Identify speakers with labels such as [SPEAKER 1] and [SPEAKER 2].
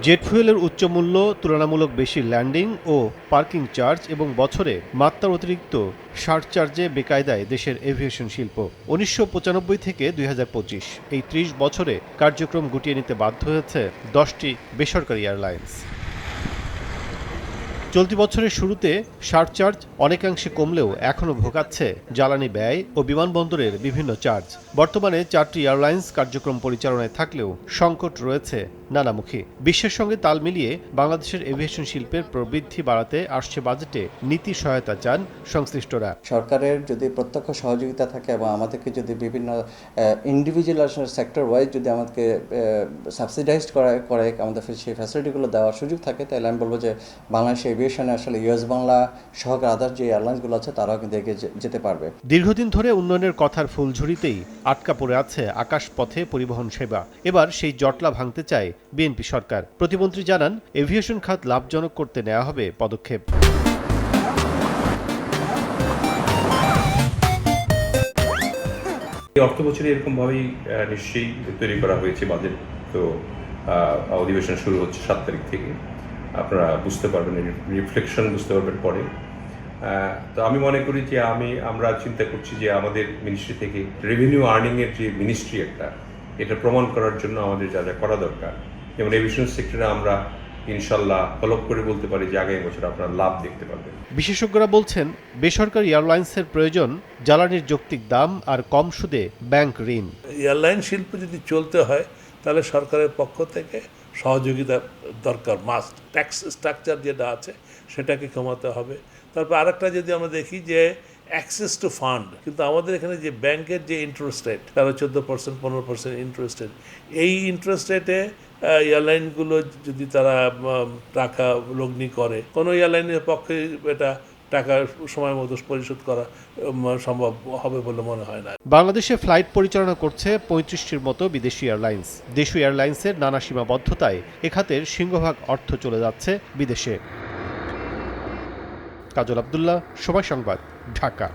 [SPEAKER 1] Jet ফুয়েলের উচ্চ মূল্য, তুলনামূলক বেশি ল্যান্ডিং ও পার্কিং চার্জ এবং বছরে মাত্রার অতিরিক্ত সারচার্জে বেকায়দায় দেশের এভিয়েশন শিল্প। ১৯৯৫ থেকে ২০২৫ এই ৩০ বছরে কার্যক্রম গুটিয়ে নিতে বাধ্য হয়েছে ১০টি বেসরকারি এয়ারলাইন্স। চলতি বছরের শুরুতে সারচার্জ অনেকাংশে কমলেও এখনও ভোগাচ্ছে জ্বালানি ব্যয় ও বিমানবন্দরের বিভিন্ন চার্জ। বর্তমানে 4টি এয়ারলাইন্স কার্যক্রম পরিচালনায় থাকলেও সংকট রয়েছে নানামুখী। বিশ্বের সঙ্গে তাল মিলিয়ে বাংলাদেশের এভিয়েশন শিল্পের প্রবৃদ্ধি বাড়াতে আসছে বাজেটে নীতি সহায়তা চান সংশ্লিষ্টরা।
[SPEAKER 2] সরকারের যদি প্রত্যক্ষ সহযোগিতা থাকে এবং আমাদেরকে যদি বিভিন্ন ইন্ডিভিজুয়াল সেক্টর ওয়াইজ যদি আমাদেরকে সাবসিডাইজড করে আমাদের সেই ফ্যাসিলিটিগুলো দেওয়ার সুযোগ থাকে, তাহলে আমি বলবো যে বাংলাদেশ এভিয়েশনে আসলে ইউএস বাংলা সহকারে আদার যে এয়ারলাইন্সগুলো আছে তারাও কিন্তু এগিয়ে যেতে পারবে।
[SPEAKER 1] দীর্ঘদিন ধরে উন্নয়নের কথার ফুলঝুরিতেই আটকা পড়ে আছে আকাশপথে পরিবহন সেবা। এবার সেই জটলা ভাঙতে চায় বিএনপি সরকার। প্রতিমন্ত্রী জানান, এভিয়েশন খাত লাভজনক করতে নেওয়া হবে পদক্ষেপ।
[SPEAKER 3] অর্থবছরে এরকমভাবেই নিশ্চয়ই তৈরি করা হয়েছে বাজেট। তো অধিবেশন শুরু হচ্ছে 7 তারিখ থেকে। আপনারা বুঝতে পারবেন, রিফ্লেকশন বুঝতে পারবেন পরে। তো আমি মনে করি যে আমরা চিন্তা করছি যে আমাদের মিনিস্ট্রি থেকে রেভিনিউ আর্নিংয়ের যে মিনিস্ট্রি এটা প্রমাণ করার জন্য আমাদের যা যা করা দরকার, যেমন এভিয়েশন সেক্টরে আমরা ইনশাল্লাহ ফলো করে বলতে পারি যে আগামী বছর আপনারা লাভ দেখতে পাবেন।
[SPEAKER 1] বিশেষজ্ঞরা বলছেন, বেসরকারি এয়ারলাইন্সের প্রয়োজন জ্বালানির যৌক্তিক দাম আর কম সুদে ব্যাংক ঋণ।
[SPEAKER 4] এয়ারলাইন শিল্প যদি চলতে হয় তাহলে সরকারের পক্ষ থেকে সহযোগিতা দরকার, মাস্ট। ট্যাক্স স্ট্রাকচার যেটা আছে সেটাকে কমাতে হবে। তারপর আরেকটা যদি আমরা দেখি যে অ্যাক্সেস টু ফান্ড, কিন্তু আমাদের এখানে যে ব্যাংকের যে ইন্টারেস্ট রেট 13-14%, 15% ইন্টারেস্ট রেট, এই ইন্টারেস্ট রেটে এয়ারলাইনগুলো যদি তারা টাকা লগ্নি করে, কোনো এয়ারলাইনের পক্ষে এটা টাকা সময় মতো পরিশোধ করা সম্ভব হবে বলে মনে হয় না।
[SPEAKER 1] বাংলাদেশে ফ্লাইট পরিচালনা করছে 35টির মতো বিদেশি এয়ারলাইন্স। দেশীয় এয়ারলাইন্সের নানা সীমাবদ্ধতায় এ খাতের সিংহভাগ অর্থ চলে যাচ্ছে বিদেশে। কাজল আব্দুল্লাহ, সময় সংবাদ, ঢাকা।